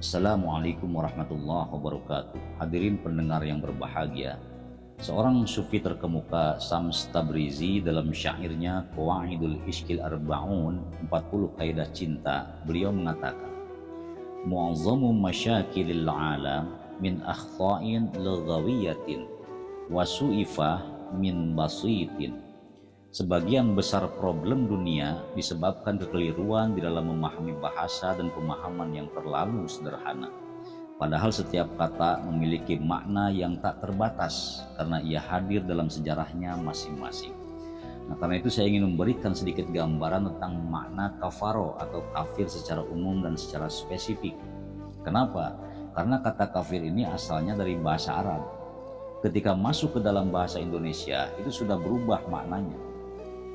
Assalamualaikum warahmatullahi wabarakatuh. Hadirin pendengar yang berbahagia. Seorang sufi terkemuka, Syams Tabrizi, dalam syairnya Qawaidul Ishqil Arba'un, 40 kaidah cinta, beliau mengatakan, Mu'azzamu masyakilil alam min akhta'in lughawiyatin wa su'ifah min basitin. Sebagian besar problem dunia disebabkan kekeliruan di dalam memahami bahasa dan pemahaman yang terlalu sederhana. Padahal setiap kata memiliki makna yang tak terbatas karena ia hadir dalam sejarahnya masing-masing. Nah, karena itu saya ingin memberikan sedikit gambaran tentang makna kafaro atau kafir secara umum dan secara spesifik. Kenapa? Karena kata kafir ini asalnya dari bahasa Arab. Ketika masuk ke dalam bahasa Indonesia, itu sudah berubah maknanya.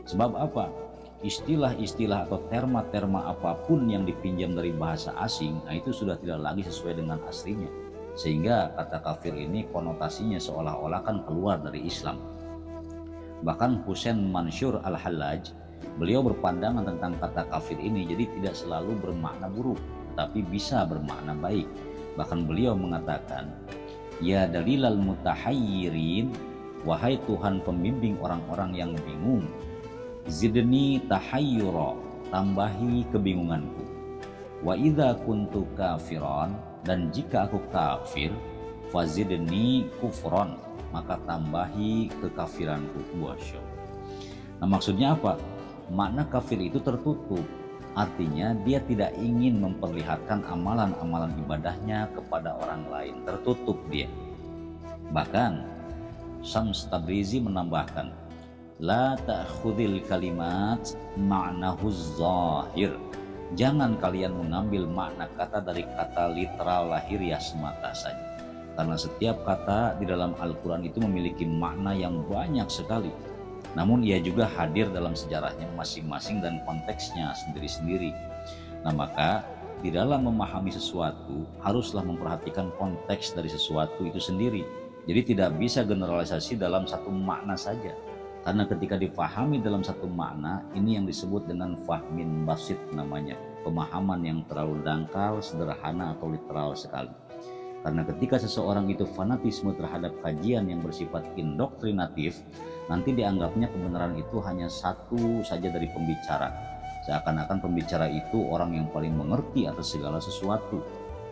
Sebab apa? Istilah-istilah atau terma-terma apapun yang dipinjam dari bahasa asing, nah itu sudah tidak lagi sesuai dengan aslinya. Sehingga kata kafir ini konotasinya seolah-olah kan keluar dari Islam. Bahkan Husain Mansur Al-Hallaj, beliau berpandangan tentang kata kafir ini jadi tidak selalu bermakna buruk, tetapi bisa bermakna baik. Bahkan beliau mengatakan, ya dalilal mutahayyirin, wahai Tuhan pembimbing orang-orang yang bingung, zidni tahayyura, tambahi kebingunganku. Wa idza kuntu kafiran, dan jika aku kafir, fazidni kufron, maka tambahi kekafiranku. Wasya. Nah, maksudnya apa? Makna kafir itu tertutup. Artinya dia tidak ingin memperlihatkan amalan-amalan ibadahnya kepada orang lain. Tertutup dia. Bahkan Syams Tabrizi menambahkan, la ta'khudhil kalimat ma'nahu zahir. Jangan kalian mengambil makna kata dari kata literal lahiriah semata saja. Karena setiap kata di dalam Al-Quran itu memiliki makna yang banyak sekali. Namun ia juga hadir dalam sejarahnya masing-masing dan konteksnya sendiri-sendiri. Nah, maka di dalam memahami sesuatu haruslah memperhatikan konteks dari sesuatu itu sendiri. Jadi tidak bisa generalisasi dalam satu makna saja. Karena ketika dipahami dalam satu makna, ini yang disebut dengan fahmin basit namanya. Pemahaman yang terlalu dangkal, sederhana atau literal sekali. Karena ketika seseorang itu fanatisme terhadap kajian yang bersifat indoktrinatif, nanti dianggapnya kebenaran itu hanya satu saja dari pembicara. Seakan-akan pembicara itu orang yang paling mengerti atas segala sesuatu.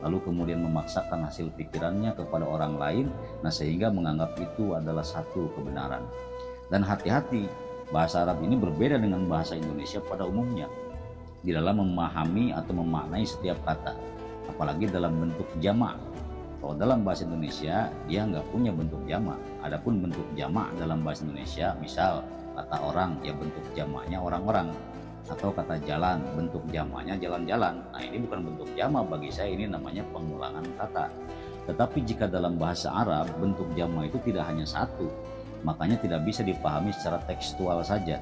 Lalu kemudian memaksakan hasil pikirannya kepada orang lain, nah sehingga menganggap itu adalah satu kebenaran. Dan hati-hati, bahasa Arab ini berbeda dengan bahasa Indonesia pada umumnya di dalam memahami atau memaknai setiap kata, apalagi dalam bentuk jamak. Kalau dalam bahasa Indonesia dia nggak punya bentuk jamak. Adapun bentuk jamak dalam bahasa Indonesia, misal kata orang, ya bentuk jamaknya orang-orang, atau kata jalan, bentuk jamaknya jalan-jalan. Nah, ini bukan bentuk jamak bagi saya, ini namanya pengulangan kata. Tetapi jika dalam bahasa Arab bentuk jamak itu tidak hanya satu, makanya tidak bisa dipahami secara tekstual saja.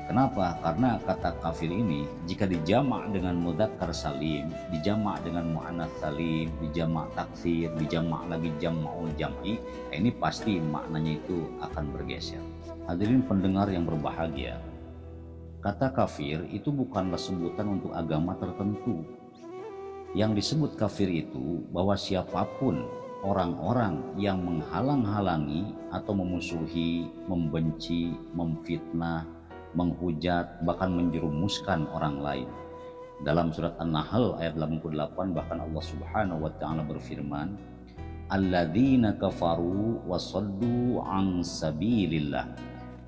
Kenapa? Karena kata kafir ini jika dijamak dengan mudzakkar salim, dijamak dengan muannats salim, dijamak taksir, dijamak lagi jam'ul jam'i, ini pasti maknanya itu akan bergeser. Hadirin pendengar yang berbahagia, kata kafir itu bukanlah sebutan untuk agama tertentu. Yang disebut kafir itu bahwa siapapun orang-orang yang menghalang-halangi atau memusuhi, membenci, memfitnah, menghujat, bahkan menjerumuskan orang lain. Dalam surat An-Nahl ayat 88 bahkan Allah Subhanahu wa taala berfirman, alladzina kafaru wasaddu an sabilillah.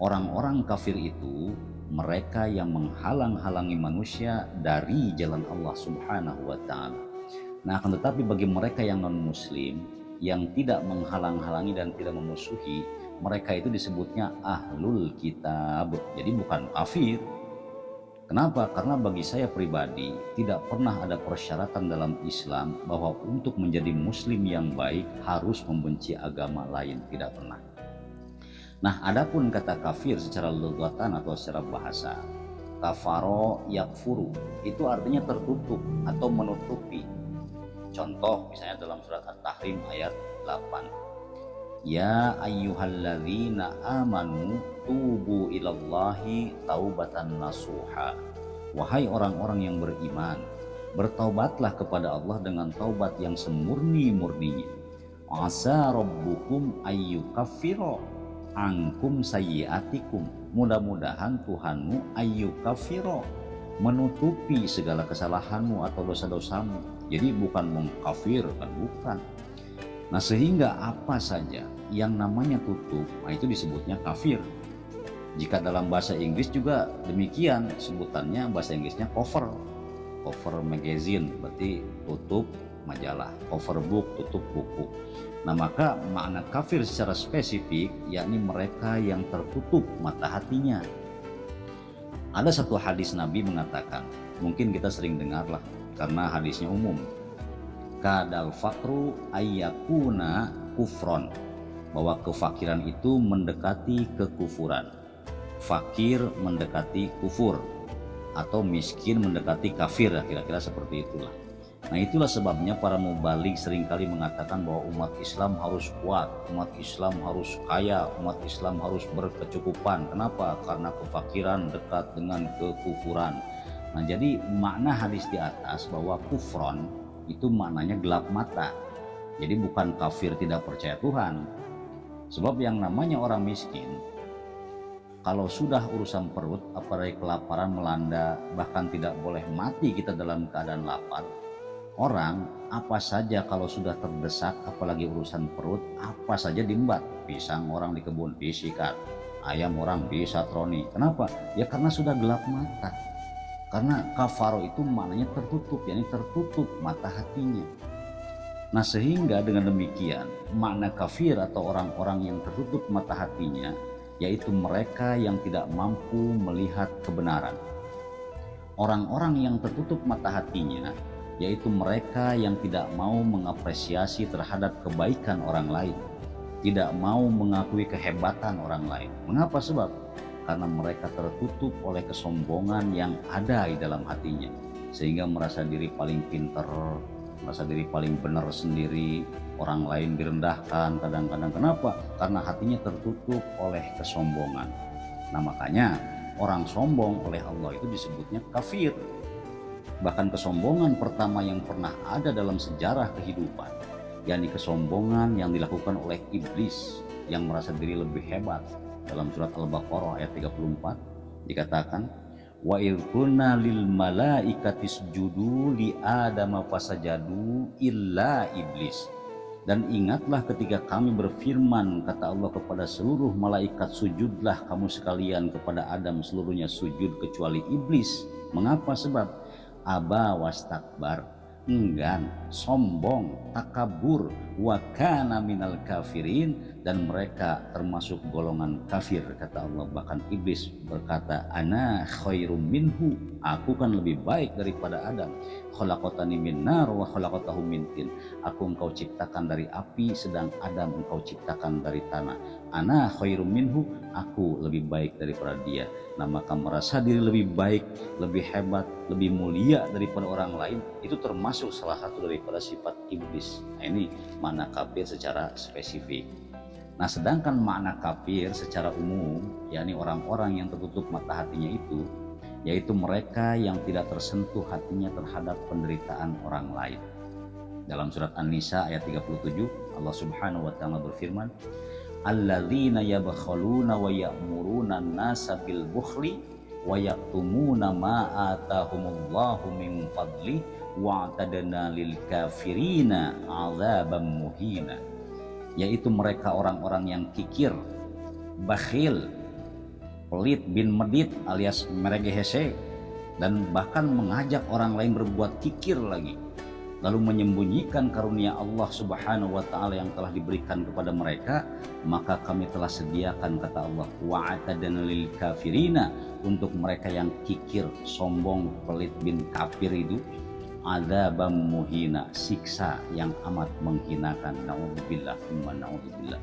Orang-orang kafir itu mereka yang menghalang-halangi manusia dari jalan Allah Subhanahu wa taala. Nah, akan tetapi bagi mereka yang non-muslim, yang tidak menghalang-halangi dan tidak memusuhi, mereka itu disebutnya ahlul kitab. Jadi bukan kafir. Kenapa? Karena bagi saya pribadi tidak pernah ada persyaratan dalam Islam bahwa untuk menjadi muslim yang baik harus membenci agama lain, tidak pernah. Nah, adapun kata kafir secara lugatan atau secara bahasa, kafaro yakfuru, itu artinya tertutup atau menutupi. Contoh misalnya dalam surat At-Tahrim ayat 8. Ya ayyuhalladzina amanu tubu ilallahi taubatan nasuha. Wahai orang-orang yang beriman, Bertaubatlah kepada Allah dengan taubat yang semurni-murninya. Asa rabbukum ayyukaffiro angkum sayyiatikum. Mudah-mudahan Tuhanmu ayyukaffiro, menutupi segala kesalahanmu atau dosa-dosamu. Jadi bukan mengkafirkan, bukan. Nah, sehingga apa saja yang namanya tutup, nah itu disebutnya kafir. Jika dalam bahasa Inggris juga demikian, sebutannya bahasa Inggrisnya cover. Cover magazine berarti tutup majalah, cover book tutup buku. Nah, maka makna kafir secara spesifik yakni mereka yang tertutup mata hatinya. Ada satu hadis Nabi mengatakan, mungkin kita sering dengarlah karena hadisnya umum. Kadal fakru ayyakuna kufron, bahwa kefakiran itu mendekati kekufuran. Fakir mendekati kufur, atau miskin mendekati kafir, kira-kira seperti itulah. Nah, itulah sebabnya para mubalik seringkali mengatakan bahwa umat Islam harus kuat, umat Islam harus kaya, umat Islam harus berkecukupan. Kenapa? Karena kefakiran dekat dengan kekufuran. Nah, jadi makna hadis di atas bahwa kufron itu maknanya gelap mata. Jadi bukan kafir tidak percaya Tuhan. Sebab yang namanya orang miskin, kalau sudah urusan perut, apalagi kelaparan melanda, bahkan tidak boleh mati kita dalam keadaan lapar. Orang apa saja kalau sudah terdesak, apalagi urusan perut, apa saja diembat. Pisang orang di kebun disikat, ayam orang disatroni. Kenapa? Ya karena sudah gelap mata. Karena kafaro itu maknanya tertutup, yakni tertutup mata hatinya. Nah, sehingga dengan demikian makna kafir atau orang-orang yang tertutup mata hatinya yaitu mereka yang tidak mampu melihat kebenaran. Orang-orang yang tertutup mata hatinya yaitu mereka yang tidak mau mengapresiasi terhadap kebaikan orang lain, tidak mau mengakui kehebatan orang lain. Mengapa? Sebab karena mereka tertutup oleh kesombongan yang ada di dalam hatinya, sehingga merasa diri paling pintar, merasa diri paling benar sendiri, orang lain direndahkan kadang-kadang. Kenapa? Karena hatinya tertutup oleh kesombongan. Nah, makanya orang sombong oleh Allah itu disebutnya kafir. Bahkan kesombongan pertama yang pernah ada dalam sejarah kehidupan, yakni kesombongan yang dilakukan oleh iblis yang merasa diri lebih hebat. Dalam surat Al-Baqarah ayat 34 dikatakan, wa idh qulna lil malaikati isjudu li adama fasajadu illa iblis. Dan ingatlah ketika kami berfirman, kata Allah kepada seluruh malaikat, sujudlah kamu sekalian kepada Adam, seluruhnya sujud kecuali iblis. Mengapa? Sebab aba wastakbar, enggan, sombong, takabur, wa kana minal kafirin, dan mereka termasuk golongan kafir, kata Allah. Bahkan iblis berkata, ana khairum minhu, aku kan lebih baik daripada Adam. Khalaqatani min nar wa khalaqatahu min tin, aku engkau ciptakan dari api sedang Adam engkau ciptakan dari tanah. Ana khairum minhu, aku lebih baik daripada dia. Nah, maka merasa diri lebih baik, lebih hebat, lebih mulia daripada orang lain, itu termasuk salah satu daripada sifat iblis. Nah, ini makna kafir secara spesifik. Nah, sedangkan makna kafir secara umum, yakni orang-orang yang tertutup mata hatinya itu, yaitu mereka yang tidak tersentuh hatinya terhadap penderitaan orang lain. Dalam surat An-Nisa ayat 37, Allah Subhanahu wa taala berfirman, alladzina yabkhaluna wa ya'muruna an-nasa bil bukhli wa yaktumuna ma atahumullahu min fadli wa atadna lil kafirina 'adzaban muhina. Yaitu mereka orang-orang yang kikir, bakhil, pelit bin medit alias meregehese, dan bahkan mengajak orang lain berbuat kikir lagi, lalu menyembunyikan karunia Allah Subhanahu wa taala yang telah diberikan kepada mereka, maka kami telah sediakan, kata Allah, wa'atadana lil kafirina, untuk mereka yang kikir, sombong, pelit bin kafir itu, adzabam muhina, siksa yang amat menghinakan. Naudzubillah, naudzubillah.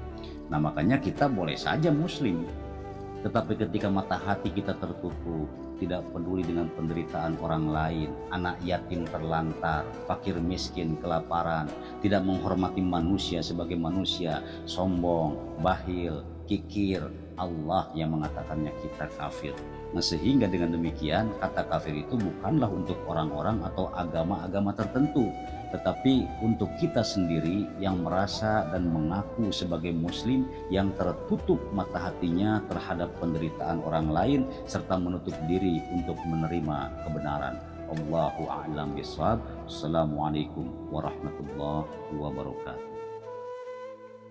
Nah, makanya kita boleh saja muslim, tetapi ketika mata hati kita tertutup, tidak peduli dengan penderitaan orang lain, anak yatim terlantar, fakir miskin kelaparan, tidak menghormati manusia sebagai manusia, sombong, bahil, kikir, Allah yang mengatakannya kita kafir. Nah, sehingga dengan demikian kata kafir itu bukanlah untuk orang-orang atau agama-agama tertentu, tetapi untuk kita sendiri yang merasa dan mengaku sebagai muslim yang tertutup mata hatinya terhadap penderitaan orang lain serta menutup diri untuk menerima kebenaran. Allahu a'lam bishawab. Assalamualaikum warahmatullahi wabarakatuh.